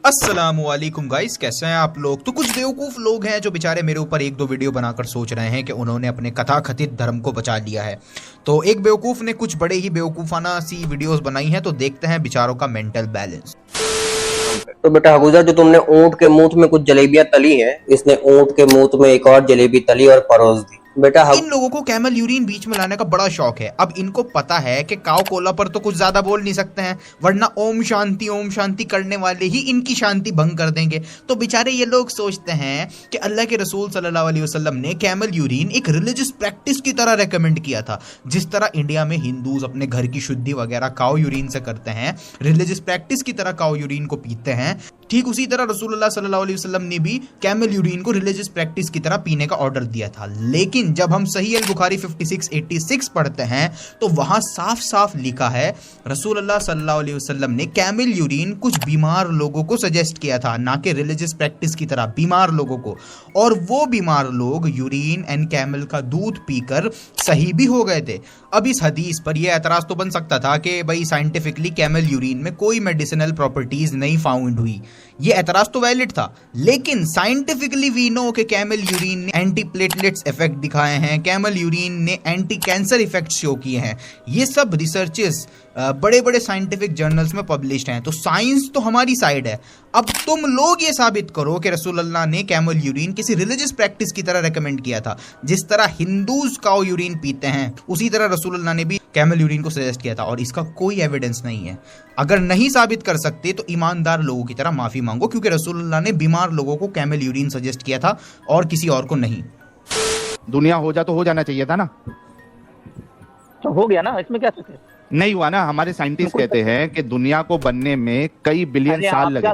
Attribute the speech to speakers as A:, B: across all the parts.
A: अस्सलामुअलैकुम गाइस, कैसे हैं आप लोग। तो कुछ बेवकूफ़ लोग हैं जो बेचारे मेरे ऊपर एक दो वीडियो बनाकर सोच रहे हैं कि उन्होंने अपने कथाकथित धर्म को बचा लिया है। तो एक बेवकूफ़ ने कुछ बड़े ही बेवकूफ़ाना सी वीडियोस बनाई हैं, तो देखते हैं बेचारों का मेंटल बैलेंस।
B: तो बेटा हगुजा, जो तुमने ऊंट के मुंह में कुछ जलेबियां तली हैं, इसने ऊंट के मुंह में एक और जलेबी तली और परोस दी। बेटा
A: इन लोगों को कैमल यूरिन बीच में लाने का बड़ा शौक है। अब इनको पता है कि काव कोला पर तो कुछ ज्यादा बोल नहीं सकते हैं, वरना ओम शांति करने वाले ही इनकी शांति भंग कर देंगे। तो बेचारे ये लोग सोचते हैं कि अल्लाह के रसूल सल्लल्लाहु अलैहि वसल्लम ने कैमल यूरिन एक रिलीजियस प्रैक्टिस की तरह रेकमेंड किया था। जिस तरह इंडिया में हिंदूज अपने घर की शुद्धि वगैरह काव यूरिन से करते हैं, रिलीजियस प्रैक्टिस की तरह काव यूरिन को पीते हैं, ठीक उसी तरह रसूलुल्लाह सल्लल्लाहु अलैहि वसल्लम ने भी कैमल यूरिन को रिलीजियस प्रैक्टिस की तरह पीने का ऑर्डर दिया था। लेकिन जब हम सही अल बुखारी 5686 पढ़ते हैं तो वहां साफ साफ लिखा है रसूलुल्लाह सल्लल्लाहु अलैहि वसल्लम ने कैमल यूरिन कुछ बीमार लोगों को सजेस्ट किया था, ना कि रिलीजियस प्रैक्टिस की तरह बीमार लोगों को। और वो बीमार लोग यूरिन एंड कैमल का दूध पीकर सही भी हो गए थे। अब इस हदीस पर यह एतराज तो बन सकता था कि भाई साइंटिफिकली कैमल यूरिन में कोई मेडिसिनल प्रॉपर्टीज नहीं फाउंड हुई, ये एतराज तो वैलिड था। लेकिन साइंटिफिकली वी नो कि कैमल यूरिन ने एंटी प्लेटलेट्स इफेक्ट दिखाए हैं, कैमल यूरिन ने एंटी कैंसर इफेक्ट शो किए हैं। ये सब रिसर्चेस बड़े बड़े साइंटिफिक जर्नल्स में पब्लिश्ड हैं। तो साइंस तो हमारी साइड है। अब तुम लोग ये साबित करो कि रसूलुल्लाह ने कैमल यूरिन किसी रिलीजियस प्रैक्टिस की तरह रेकमेंड किया था। जिस तरह हिंदूज काऊ यूरिन पीते हैं, उसी तरह रसूलुल्लाह ने भी कैमल यूरिन को सजेस्ट किया था, और इसका कोई एविडेंस नहीं है। अगर नहीं साबित कर सकते तो ईमानदार लोगों की तरह माफी मांगो, क्योंकि रसूलुल्लाह ने बीमार लोगों को कैमल यूरिन सजेस्ट किया था और किसी और को नहीं।
C: दुनिया हो जाना चाहिए था ना,
D: तो हो गया ना, इसमें क्या है?
C: नहीं हुआ ना। हमारे साइंटिस्ट कहते हैं कि दुनिया को बनने में कई बिलियन साल लगे।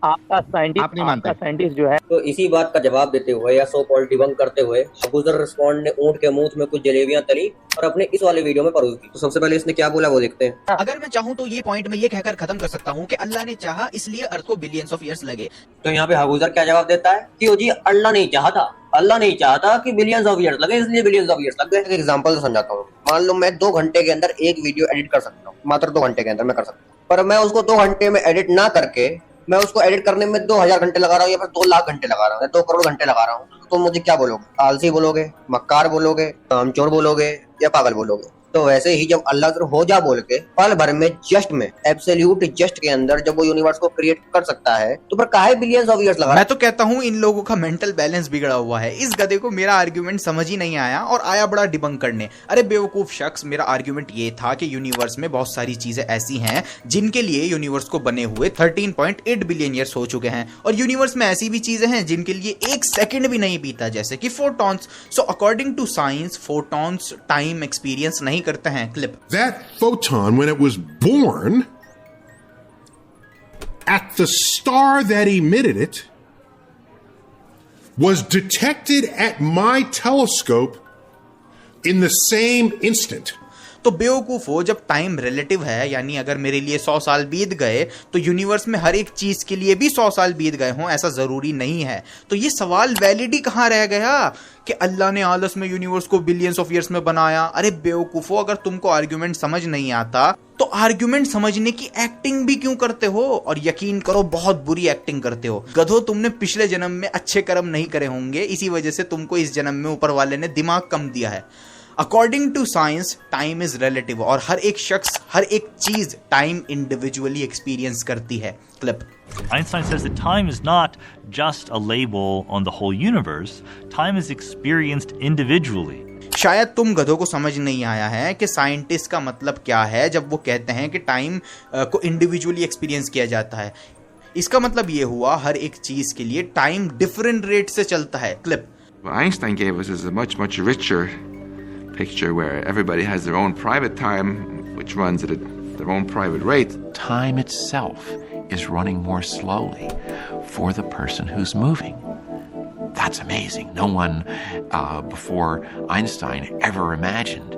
D: आपका साइंटिस्ट जो है,
B: तो इसी बात का जवाब देते हुए या सो कॉल्ड डिबंक करते हुए गुजर रिस्पॉन्ड ने ऊंट के मुंह में कुछ जलेबियां तली और अपने इस वाले वीडियो में परोस दी। तो सबसे पहले इसने क्या बोला वो देखते हैं।
E: अगर मैं चाहूँ तो ये पॉइंट में ये कहकर खत्म कर सकता हूँ कि अल्लाह ने चाहा इसलिए अर्थ को बिलियंस ऑफ ईयर्स लगे।
B: तो यहाँ पे हगुजर क्या जवाब देता है कि जी अल्लाह नहीं चाहता, अल्लाह नहीं चाहता कि बिलियंस ऑफ ईयर्स लगे, इसलिए बिलियंस ऑफ ईयर्स लग गए। एक एग्जांपल से समझाता हूँ। मान लो मैं 2 घंटे के अंदर एक वीडियो एडिट कर सकता हूँ, मात्र 2 घंटे के अंदर मैं कर सकता हूँ, पर मैं उसको 2 घंटे में एडिट ना करके मैं उसको एडिट करने में 2000 घंटे लगा रहा हूँ या फिर 2 लाख घंटे लगा रहा हूँ या 2 करोड़ घंटे लगा रहा हूँ। तो मुझे क्या बोलोगे? आलसी बोलोगे, मक्कार बोलोगे, कामचोर बोलोगे या पागल बोलोगे? तो वैसे ही जब अल्लाह हो जा बोल के पल भर में जस्ट में एब्सोल्यूट जस्ट के अंदर जब वो यूनिवर्स को क्रिएट कर सकता है, तो पर काहे बिलियंस ऑफ ईयर्स लगा?
A: मैं तो कहता हूँ इन लोगों का मेंटल बैलेंस बिगड़ा हुआ है। इस गधे को मेरा आर्ग्यूमेंट समझ ही नहीं आया और आया बड़ा डिबंक करने। अरे बेवकूफ शख्स, मेरा आर्ग्यूमेंट ये था कि यूनिवर्स में बहुत सारी चीजें ऐसी हैं जिनके लिए यूनिवर्स को बने हुए 13.8 बिलियन ईयर्स हो चुके हैं, और यूनिवर्स में ऐसी भी चीजें हैं जिनके लिए 1 सेकंड भी नहीं बीता, जैसे कि photons. So according to science photons time experience नहीं करते हैं। Clip
F: That photon, when it was born, at the star that emitted it, was detected at my telescope in the same instant.
A: तो बेवकूफ हो, जब टाइम रिलेटिव है, यानी अगर मेरे लिए 100 साल बीत गए तो यूनिवर्स में हर एक चीज के लिए भी 100 साल बीत गए हों, ऐसा जरूरी नहीं है। तो ये सवाल वैलिड ही कहां रह गया कि अल्लाह ने आलस में यूनिवर्स को बिलियंस ऑफ ईयर्स में बनाया। अरे बेवकूफो, अगर तुमको आर्ग्यूमेंट समझ नहीं आता तो आर्ग्यूमेंट समझने की एक्टिंग भी क्यों करते हो? और यकीन करो बहुत बुरी एक्टिंग करते हो। गधो, तुमने पिछले जन्म में अच्छे कर्म नहीं करे होंगे, इसी वजह से तुमको इस जन्म में ऊपर वाले ने दिमाग कम दिया है। According to science time is relative, और हर एक शख्स हर एक चीज टाइम इंडिविजुअली एक्सपीरियंस करती है। Clip
G: Einstein says that time is not just a label on the whole universe. Time is experienced individually.
A: शायद तुम गधों को समझ नहीं आया है कि साइंटिस्ट का मतलब क्या है जब वो कहते हैं कि टाइम को इंडिविजुअली एक्सपीरियंस किया जाता है। इसका मतलब ये हुआ हर एक चीज के लिए टाइम डिफरेंट रेट से चलता है। Clip
H: What Einstein gave us is a much richer picture where everybody has their own private time, which runs at their own private rate.
I: Time itself is running more slowly for the person who's moving. That's amazing. No one before Einstein ever imagined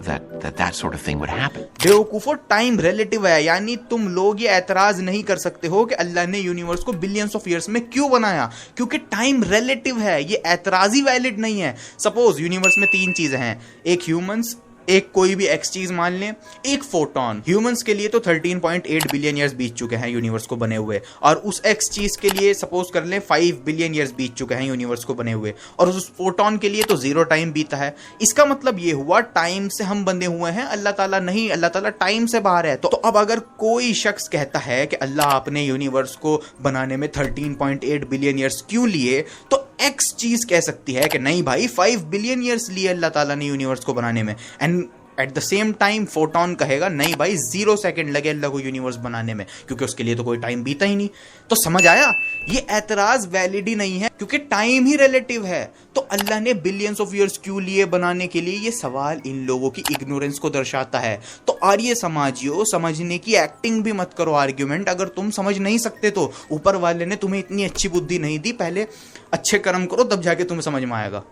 I: that sort of thing would happen.
A: बेवकूफो, time relative है, यानी तुम लोग ये एतराज नहीं कर सकते हो कि अल्लाह ने यूनिवर्स को बिलियंस ऑफ ईयर्स में क्यों बनाया, क्योंकि टाइम रिलेटिव है। ये एतराज ही वैलिड नहीं है। सपोज यूनिवर्स में 3 चीजें हैं, एक ह्यूमंस, एक कोई भी एक्स चीज मान लें, एक फोटोन, ह्यूमंस के लिए तो 13.8 बिलियन ईयर्स बीत चुके हैं यूनिवर्स को बने हुए, और उस एक्स चीज के लिए सपोज कर लें 5 बिलियन ईयर्स बीत चुके हैं यूनिवर्स को बने हुए, और उस फोटोन के लिए तो 0 टाइम बीता है। इसका मतलब ये हुआ टाइम से हम बंधे हुए हैं, अल्लाह ताला नहीं, अल्लाह ताला टाइम से बाहर है। तो अब अगर कोई शख्स कहता है कि अल्लाह आपने यूनिवर्स को बनाने में 13.8 बिलियन ईयर्स क्यों लिए, तो एक्स चीज कह सकती है कि नहीं भाई 5 बिलियन ईयर्स लिए अल्लाह ताला ने यूनिवर्स को बनाने में, and at the same time photon कहेगा नहीं भाई 0 सेकंड लगे अल्लाह को यूनिवर्स बनाने में, क्योंकि उसके लिए तो कोई टाइम बीता ही नहीं। तो समझ आया, ये एतराज वैलिड ही नहीं है क्योंकि टाइम ही रिलेटिव है। तो अल्लाह ने बिलियंस ऑफ ईयर्स क्यों लिए बनाने के लिए, ये सवाल इन लोगों की इग्नोरेंस को दर्शाता है। तो आर्य समाजियों, समझने की एक्टिंग भी मत करो आर्ग्यूमेंट, अगर तुम समझ नहीं सकते तो ऊपर वाले ने तुम्हें इतनी अच्छी बुद्धि नहीं दी, पहले अच्छे कर्म करो तब जाके तुम्हें समझ में आएगा।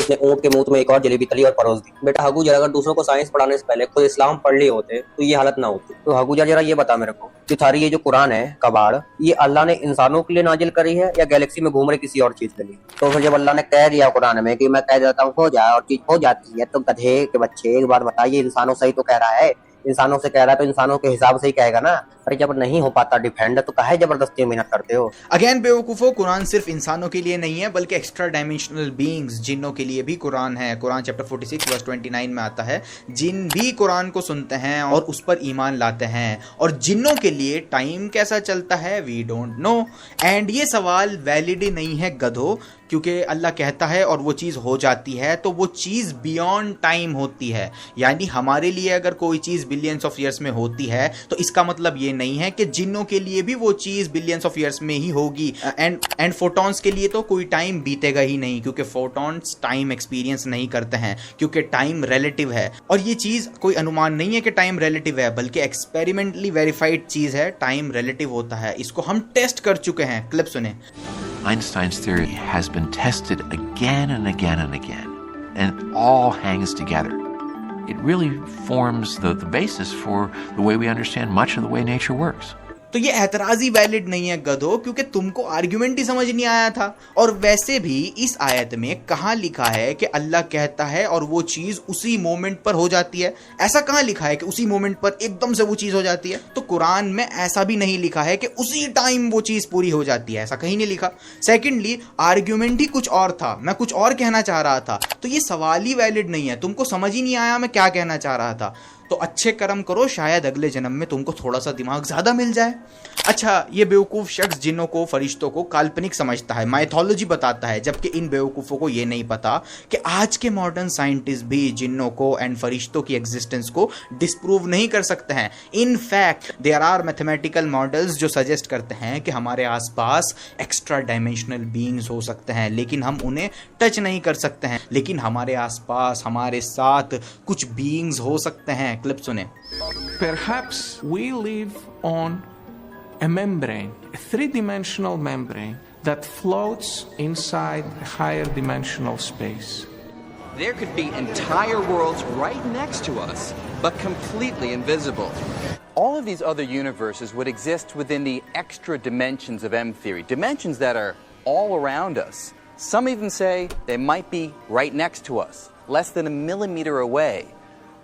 B: उसने ऊंट के मुंह में एक और जलेबी तली और परोस दी। बेटा हगूजर, अगर दूसरों को साइंस पढ़ाने से पहले खुद इस्लाम पढ़ लिए होते तो ये हालत ना होती। तो हगूजर जरा ये बता मेरे को कि थारी ये जो कुरान है कबाड़, ये अल्लाह ने इंसानों के लिए नाजिल करी है या गैलेक्सी में घूम रहे किसी और चीज के लिए? तो फिर जब अल्लाह ने कह दिया कुरान में कि मैं कह देता हूँ हो जाए और चीज हो जाती है, तो गधे के बच्चे एक बात बताइए, इंसानों से ही तो कह रहा है, इंसानों से कह रहा है तो इंसानों के हिसाब से ही कहेगा ना। अरे जब नहीं हो पाता डिफेंड तो काहे जबरदस्ती मेहनत करते हो?
A: अगेन बेवकूफो, कुरान सिर्फ इंसानों के लिए नहीं है बल्कि एक्स्ट्रा डायमेंशनल बीइंग्स, जिन्नों के लिए भी कुरान है। कुरान चैप्टर 46 वर्स 29 में आता है, जिन भी कुरान को सुनते हैं और उस पर ईमान लाते हैं, और जिन्नों के लिए टाइम कैसा चलता है वी डोंट नो। एंड ये सवाल वैलिड ही नहीं है गधो, क्योंकि अल्लाह कहता है और वो चीज़ हो जाती है तो वो चीज़ बियॉन्ड टाइम होती है। यानी हमारे लिए अगर कोई चीज़ बिलियंस ऑफ ईयर्स में होती है तो इसका मतलब ये नहीं है कि जिन्नों के लिए भी वो चीज़ बिलियंस ऑफ ईयर्स में ही होगी। एंड फोटॉन्स के लिए तो कोई टाइम बीतेगा ही नहीं, क्योंकि फोटॉन्स टाइम एक्सपीरियंस नहीं करते हैं, क्योंकि टाइम रिलेटिव है। और ये चीज़ कोई अनुमान नहीं है कि टाइम रिलेटिव है, बल्कि एक्सपेरिमेंटली वेरीफाइड चीज़ है, टाइम रिलेटिव होता है। इसको हम टेस्ट कर चुके हैं, क्लिप सुने।
I: Einstein's theory has been tested again and again and again, and it all hangs together. It really forms the basis for the way we understand much of the way nature works.
A: तो ये एतराज ही valid नहीं है गधो, क्योंकि तुमको argument ही समझ नहीं आया था। और वैसे भी इस आयत में कहाँ लिखा है कि अल्लाह कहता है और वो चीज़ उसी मोमेंट पर हो जाती है? ऐसा कहाँ लिखा है कि उसी मोमेंट पर एकदम से वो चीज़ हो जाती है? तो कुरान में ऐसा भी नहीं लिखा है कि उसी टाइम वो चीज़ पूरी हो जाती है, ऐसा कहीं नहीं लिखा। सेकेंडली आर्ग्यूमेंट ही कुछ और था, मैं कुछ और कहना चाह रहा था, तो ये सवाल ही वैलिड नहीं है। तुमको समझ ही नहीं आया मैं क्या कहना चाह रहा था, तो अच्छे कर्म करो, शायद अगले जन्म में तुमको थोड़ा सा दिमाग ज्यादा मिल जाए। अच्छा, ये बेवकूफ शख्स जिन्नों को, फरिश्तों को काल्पनिक समझता है, माइथोलॉजी बताता है, जबकि इन बेवकूफ़ों को ये नहीं पता कि आज के मॉडर्न साइंटिस्ट भी जिन्नों को एंड फरिश्तों की एग्जिस्टेंस को डिस्प्रूव नहीं कर सकते हैं। In fact there are mathematical models जो सजेस्ट करते हैं कि हमारे आसपास एक्स्ट्रा डायमेंशनल बीइंग्स हो सकते हैं, लेकिन हम उन्हें टच नहीं कर सकते हैं। लेकिन हमारे आसपास, हमारे साथ कुछ बीइंग्स हो सकते हैं। क्लिप सुने।
J: Perhaps we live on a membrane, a three-dimensional membrane that floats inside a higher dimensional space.
K: There could be entire worlds right next to us, but completely invisible. All of these other universes would exist within the extra dimensions of M-theory, dimensions that are all around us. Some even say they might be right next to us, less than a millimeter away.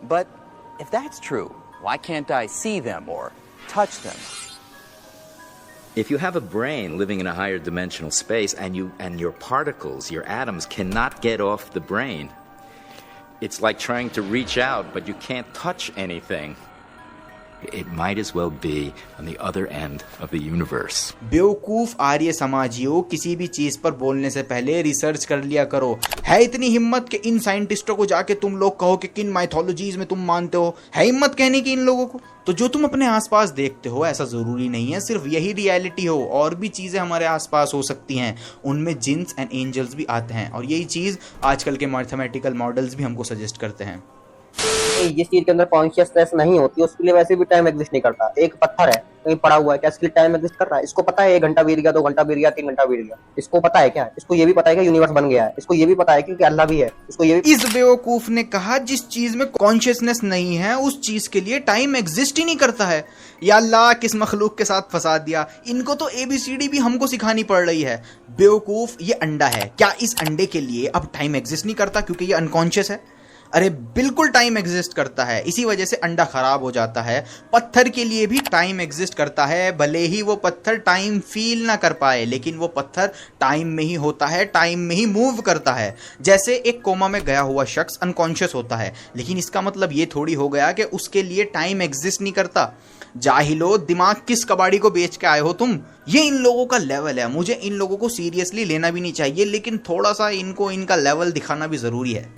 K: But if that's true, why can't I see them or touch them?
L: If you have a brain living in a higher dimensional space and your particles, your atoms cannot get off the brain, it's like trying to reach out but you can't touch anything. It might as well be on the other end of the universe.
A: बेवकूफ आर्य समाजियों, किसी भी चीज पर बोलने से पहले research कर लिया करो। है इतनी हिम्मत कि इन साइंटिस्टों को जाके तुम लोग कहो कि किन माइथोलॉजीज में तुम मानते हो? है हिम्मत कहने की इन लोगों को? तो जो तुम अपने आसपास देखते हो ऐसा जरूरी नहीं है सिर्फ यही रियलिटी हो, और भी चीजें हमारे आसपास हो सकती हैं, उनमें जिन्स एंड एंजल्स भी आते हैं, और यही चीज आजकल के मैथमेटिकल मॉडल्स भी हमको सजेस्ट करते हैं।
B: जिस चीज के अंदर कॉन्शियसनेस नहीं होती उसके लिए वैसे भी टाइम एग्जिस्ट नहीं करता। एक पत्थर है कहीं पड़ा हुआ है, क्या इसके लिए टाइम एग्जिस्ट कर रहा है? इसको पता है 1 घंटा बीत गया, 2 घंटा बीत गया, 3 घंटा बीत गया, इसको पता है क्या? इसको ये भी पता है कि यूनिवर्स बन गया है, इसको ये भी पता है कि अल्लाह भी है, इसको ये भी।
A: इस बेवकूफ ने कहा जिस चीज में कॉन्शियसनेस नहीं है उस चीज के लिए टाइम एग्जिस्ट ही नहीं करता है। या अल्लाह, किस मखलूक के साथ फंसा दिया इनको, तो ABCD भी हमको सिखानी पड़ रही है। बेवकूफ, ये अंडा है, क्या इस अंडे के लिए अब टाइम एग्जिस्ट नहीं करता क्योंकि ये अनकॉन्शियस है? अरे बिल्कुल टाइम एग्जिस्ट करता है, इसी वजह से अंडा खराब हो जाता है। पत्थर के लिए भी टाइम एग्जिस्ट करता है, भले ही वो पत्थर टाइम फील ना कर पाए, लेकिन वो पत्थर टाइम में ही होता है, टाइम में ही मूव करता है। जैसे एक कोमा में गया हुआ शख्स अनकॉन्शियस होता है, लेकिन इसका मतलब ये थोड़ी हो गया कि उसके लिए टाइम एग्जिस्ट नहीं करता। जाहिलो, दिमाग किस कबाड़ी को बेच के आए हो तुम? ये इन लोगों का लेवल है, मुझे इन लोगों को सीरियसली लेना भी नहीं चाहिए, लेकिन थोड़ा सा इनको इनका लेवल दिखाना भी जरूरी है।